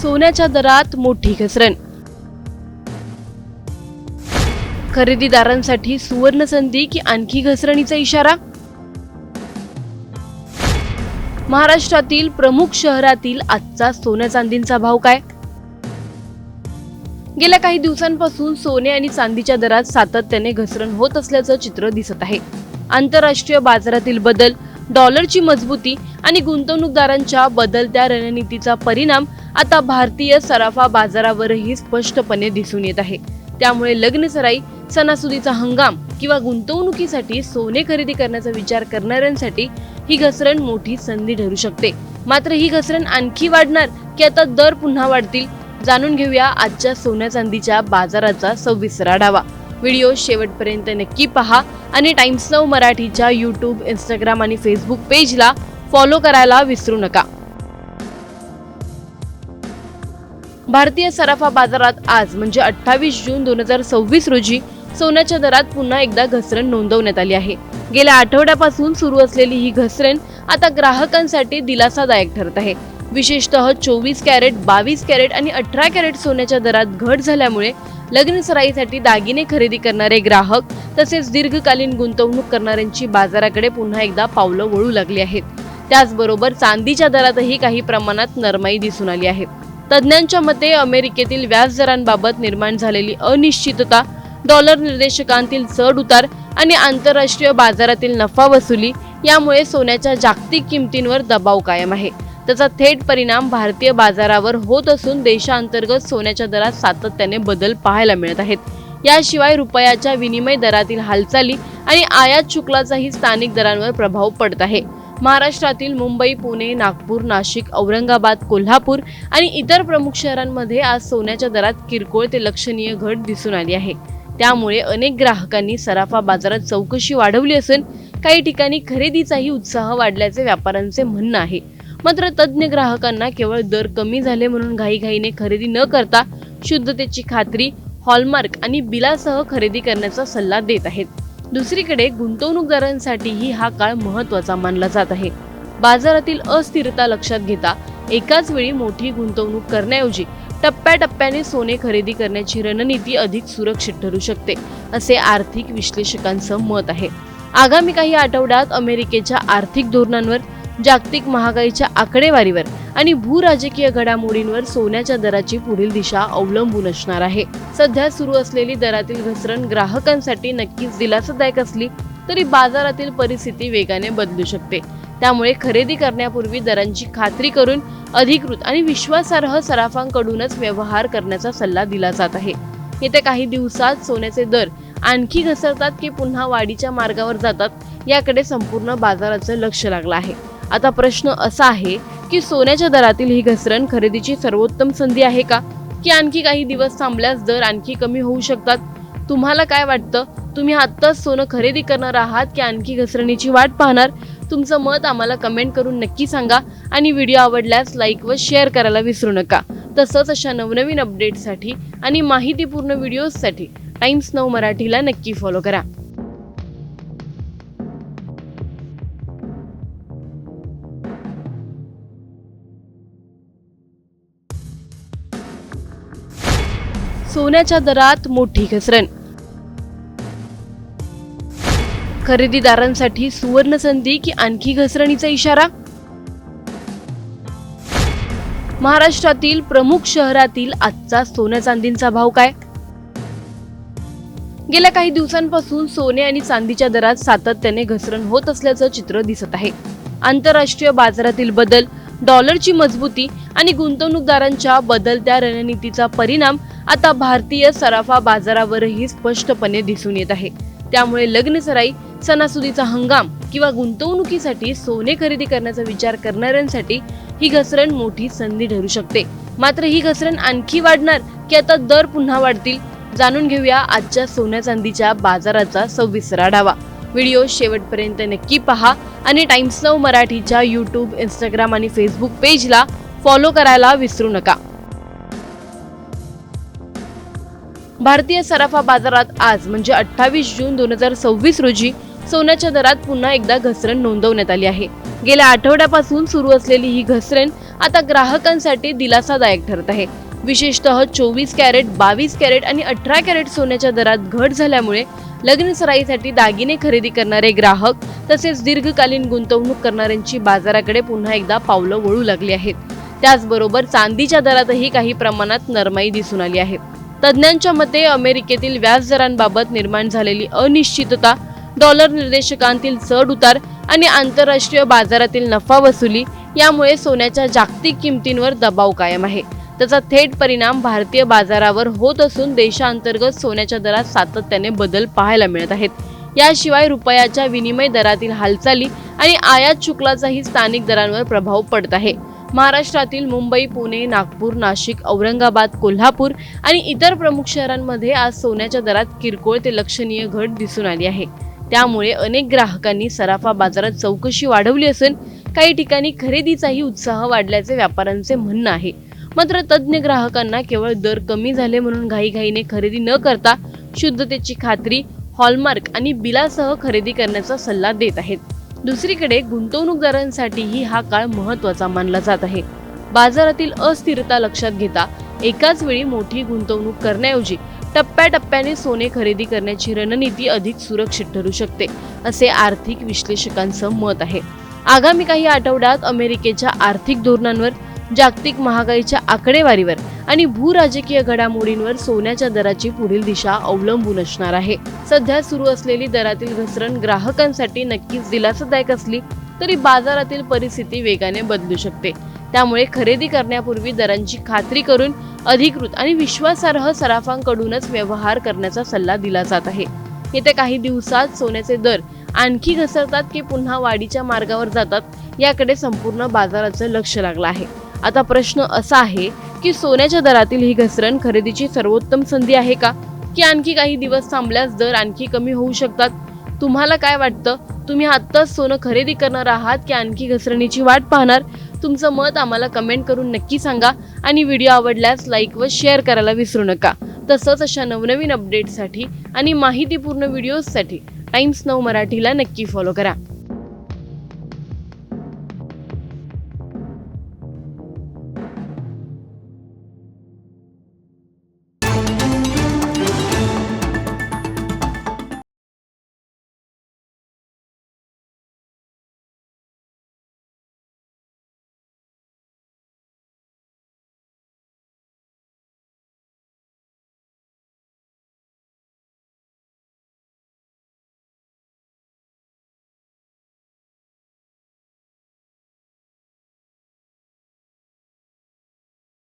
सोन्याच्या दरात मोठी घसरण. खरेदीदारांसाठी सुवर्ण संधी की आणखी घसरणीचा इशारा? महाराष्ट्रातील प्रमुख शहरातील आजचा सोन्या चांदीचा भाव काय? गेल्या काही दिवसांपासून सोने आणि चांदीच्या दरात सातत्याने घसरण होत असल्याचं चित्र दिसत आहे. आंतरराष्ट्रीय बाजारातील बदल, डॉलरची मजबूती आणि गुंतवणूकदारांच्या बदलत्या रणनीतीचा परिणाम आता भारतीय सराफा बाजारावरही स्पष्टपणे दिसून येत आहे. त्यामुळे लग्नसराई, सणासुदीचा हंगाम किंवा गुंतवणुकीसाठी सोने खरेदी करण्याचा विचार करणाऱ्यांसाठी ही घसरण मोठी संधी ठरू शकते. मात्र ही घसरण आणखी वाढणार की आता दर पुन्हा वाढतील? जाणून घेऊया आजच्या सोन्या चांदीच्या बाजाराचा सविस्तर आढावा. व्हिडिओ शेवटपर्यंत नक्की पहा आणि टाइम्स नाऊ मराठीच्या YouTube, Instagram आणि Facebook पेजला फॉलो करायला विसरू नका. भारतीय सराफा बाजारात आज म्हणजे 28 जून 2026 रोजी सोन्याच्या दरात पुन्हा एकदा घसरण नोंदवण्यात आली आहे. गेल्या आठवड्यापासून सुरू असलेली ही घसरण आता ग्राहकांसाठी दिलासादायक ठरत आहे. विशेषतः 24 कॅरेट, 22 कॅरेट आणि 18 कॅरेट सोन्याच्या दरात घट झाल्यामुळे लग्नसराईसाठी दागिने खरेदी करणारे ग्राहक तसेच दीर्घकालीन गुंतवणूक करणाऱ्यांची बाजाराकडे पुन्हा एकदा पावलं वळू लागली आहेत. त्याचबरोबर चांदीच्या दरातही काही प्रमाणात नरमाई दिसून आली आहे. तज्ज्ञांच्या मते अमेरिकेतील व्याजदरांबाबत निर्माण झालेली अनिश्चितता, डॉलर निर्देशकांतील चढ उतार आणि आंतरराष्ट्रीय बाजारातील नफा वसुली यामुळे सोन्याच्या जागतिक किमतींवर दबाव कायम आहे. त्याचा थेट परिणाम भारतीय बाजारावर होत असून देशांतर्गत सोन्याच्या दरात सातत्याने बदल पाहायला मिळत आहेत. याशिवाय रुपयाच्या विनिमय दरातील हालचाली आणि आयात शुल्काचाही स्थानिक दरांवर प्रभाव पडत आहे. महाराष्ट्रातील मुंबई, पुणे, नागपूर, नाशिक, औरंगाबाद, कोल्हापूर आणि इतर प्रमुख शहरांमध्ये आज सोन्याच्या दरात किरकोळ ते लक्षणीय घट दिसून आली आहे. त्यामुळे अनेक ग्राहकांनी सराफा बाजारात चौकशी वाढवली असून काही ठिकाणी खरेदीचाही उत्साह वाढल्याचे व्यापाऱ्यांचे म्हणणं आहे. मात्र तज्ज्ञ ग्राहकांना केवळ दर कमी झाले म्हणून घाईघाईने खरेदी न करता शुद्धतेची खात्री, हॉलमार्क आणि बिलासह खरेदी करण्याचा सल्ला देत आहेत. दुसरीकडे गुंतवणूकदारांसाठीही हा काळ महत्त्वाचा मानला जात आहे. बाजारातील अस्थिरता लक्षात घेता एकाच वेळी मोठी गुंतवणूक करण्याऐवजी टप्प्याटप्प्याने सोने खरेदी करण्याची रणनीती अधिक सुरक्षित ठरू शकते, असे आर्थिक विश्लेषकांचं मत आहे. आगामी काही आठवड्यात अमेरिकेच्या आर्थिक धोरणांवर, जागतिक महागाईच्या आकडेवारीवर आणि भूराजकीय घडामोडींवर सोन्याच्या दराची पुढील दिशा अवलंबून असणार आहे. सध्या सुरू असलेली दरातील घसरण ग्राहकांसाठी नक्कीच दिलासादायक असली तरी बाजारातील परिस्थिती वेगाने बदलू शकते. त्यामुळे खरेदी करण्यापूर्वी दरांची खात्री करून अधिकृत आणि विश्वासार्ह सराफांकडूनच व्यवहार करण्याचा सल्ला दिला जात आहे. येत्या काही दिवसात सोन्याचे दर आणखी घसरतात की पुन्हा वाढीच्या मार्गावर जातात याकडे संपूर्ण बाजाराचं लक्ष लागलं आहे. आता प्रश्न असा आहे की सोन्याच्या दरातील ही घसरण खरेदीची सर्वोत्तम संधी आहे का, की आणखी काही दिवस थांबल्यास दर आणखी कमी होऊ शकतात? तुम्हाला काय वाटतं? तुम्ही आत्ताच सोनं खरेदी करणार आहात की आणखी घसरणीची वाट पाहणार? तुमचं मत आम्हाला कमेंट करून नक्की सांगा आणि व्हिडिओ आवडल्यास लाईक व शेअर करायला विसरू नका. तसंच अशा नवनवीन अपडेट्ससाठी आणि माहितीपूर्ण व्हिडिओजसाठी टाइम्स नाऊ मराठीला नक्की फॉलो करा. सोन्याच्या दरात मोठी घसरण. खरेदीदारांसाठी सुवर्ण संधी की आणखी घसरणीचा इशारा? महाराष्ट्रातील प्रमुख शहरातील आजचा सोन्या चांदीचा भाव काय? गेल्या काही दिवसांपासून सोने आणि चांदीच्या दरात सातत्याने घसरण होत असल्याचं चित्र दिसत आहे. आंतरराष्ट्रीय बाजारातील बदल, डॉलरची मजबूती आणि गुंतवणूकदारांच्या बदलत्या रणनीतीचा परिणाम आता भारतीय सराफा बाजारावरही स्पष्टपणे दिसून येत आहे. त्यामुळे लग्नसराई, सणासुदीचा हंगाम किंवा गुंतवणुकीसाठी सोने खरेदी करण्याचा विचार करणाऱ्यांसाठी ही घसरण मोठी संधी ठरू शकते. मात्र ही घसरण आणखी वाढणार की आता दर पुन्हा वाढतील? जाणून घेऊया आजच्या सोन्या चांदीच्या बाजाराचा सविस्तर आढावा. व्हिडिओ शेवटपर्यंत नक्की पहा आणि टाइम्स नाऊ मराठीच्या YouTube, Instagram आणि Facebook पेजला फॉलो करायला विसरू नका. भारतीय सराफा बाजारात आज म्हणजे 28 जून 2026 रोजी सोन्याच्या दरात पुन्हा एकदा घसरण नोंदवण्यात आली आहे. गेल्या आठवड्यापासून सुरू असलेली ही घसरण आता ग्राहकांसाठी दिलासादायक ठरत आहे. विशेषतः 24 कॅरेट, 22 कॅरेट आणि 18 कॅरेट सोन्याच्या दरात घट झाल्यामुळे लग्नसराईसाठी दागिने खरेदी करणारे ग्राहक तसेच दीर्घकालीन गुंतवणूक करणाऱ्यांची बाजाराकडे पुन्हा एकदा पावलं वळू लागली आहेत. त्याचबरोबर चांदीच्या दरातही काही प्रमाणात नरमाई दिसून आली आहे. तज्ज्ञांच्या मते अमेरिकेतील व्याजदरांबाबत निर्माण झालेली अनिश्चितता, डॉलर निर्देशकांतील चढ उतार आणि आंतरराष्ट्रीय बाजारातील नफा वसुली यामुळे सोन्याच्या जागतिक किमतींवर दबाव कायम आहे. त्याचा थेट परिणाम भारतीय बाजारावर होत असून देशांतर्गत सोन्याच्या दरात सातत्याने बदल पाहायला मिळत आहेत. याशिवाय रुपयाच्या विनिमय दरातील हालचाली आणि आयात शुल्काचाही स्थानिक दरांवर प्रभाव पडत आहे. महाराष्ट्रातील मुंबई, पुणे, नागपूर, नाशिक, औरंगाबाद, कोल्हापूर आणि इतर प्रमुख शहरांमध्ये आज सोन्याच्या दरात किरकोळ ते लक्षणीय घट दिसून आली आहे. त्यामुळे अनेक ग्राहकांनी सराफा बाजारात चौकशी वाढवली असून काही ठिकाणी खरेदीचाही उत्साह वाढल्याचे व्यापाऱ्यांचे म्हणणं आहे. मात्र तज्ज्ञ ग्राहकांना केवळ दर कमी झाले म्हणून घाईघाईने खरेदी न करता शुद्धतेची खात्री, हॉलमार्क आणि बिलासह खरेदी करण्याचा सल्ला देत आहेत. दुसरीकडे गुंतवणूकदारांसाठीही हा काळ महत्त्वाचा मानला जात आहे. बाजारातील अस्थिरता लक्षात घेता एकाच वेळी मोठी गुंतवणूक करण्याऐवजी टप्प्याटप्प्याने सोने खरेदी करण्याची रणनीती अधिक सुरक्षित ठरू शकते, असे आर्थिक विश्लेषकांचं मत आहे. आगामी काही आठवड्यात अमेरिकेच्या आर्थिक धोरणांवर, जागतिक महागाईच्या आकडेवारीवर आणि भूराजकीय घडामोडींवर सोन्याच्या दराची पुढील दिशा अवलंबून असणार आहे. सध्या सुरू असलेली दरातील घसरण ग्राहकांसाठी नक्कीच दिलासादायक असली तरी बाजारातील परिस्थिती वेगाने बदलू शकते. त्यामुळे खरेदी करण्यापूर्वी दरांची खात्री करून अधिकृत आणि विश्वासार्ह सराफांकडूनच व्यवहार करण्याचा सल्ला दिला जात आहे. येत्या काही दिवसात सोन्याचे दर आणखी घसरतात की पुन्हा वाढीच्या मार्गावर जातात याकडे संपूर्ण बाजाराचं लक्ष लागलं आहे. आता प्रश्न असा आहे की सोन्याच्या दरातील ही घसरण खरेदीची सर्वोत्तम संधी आहे का, की आणखी काही दिवस थांबल्यास दर आणखी कमी होऊ शकतात? तुम्हाला काय वाटतं? तुम्ही आत्ताच सोनं खरेदी करणार आहात की आणखी घसरणीची वाट पाहणार? तुमचं मत आम्हाला कमेंट करून नक्की सांगा आणि व्हिडिओ आवडल्यास लाईक व शेअर करायला विसरू नका. तसंच अशा नवनवीन अपडेट्ससाठी आणि माहितीपूर्ण व्हिडिओजसाठी टाइम्स नाऊ मराठीला नक्की फॉलो करा.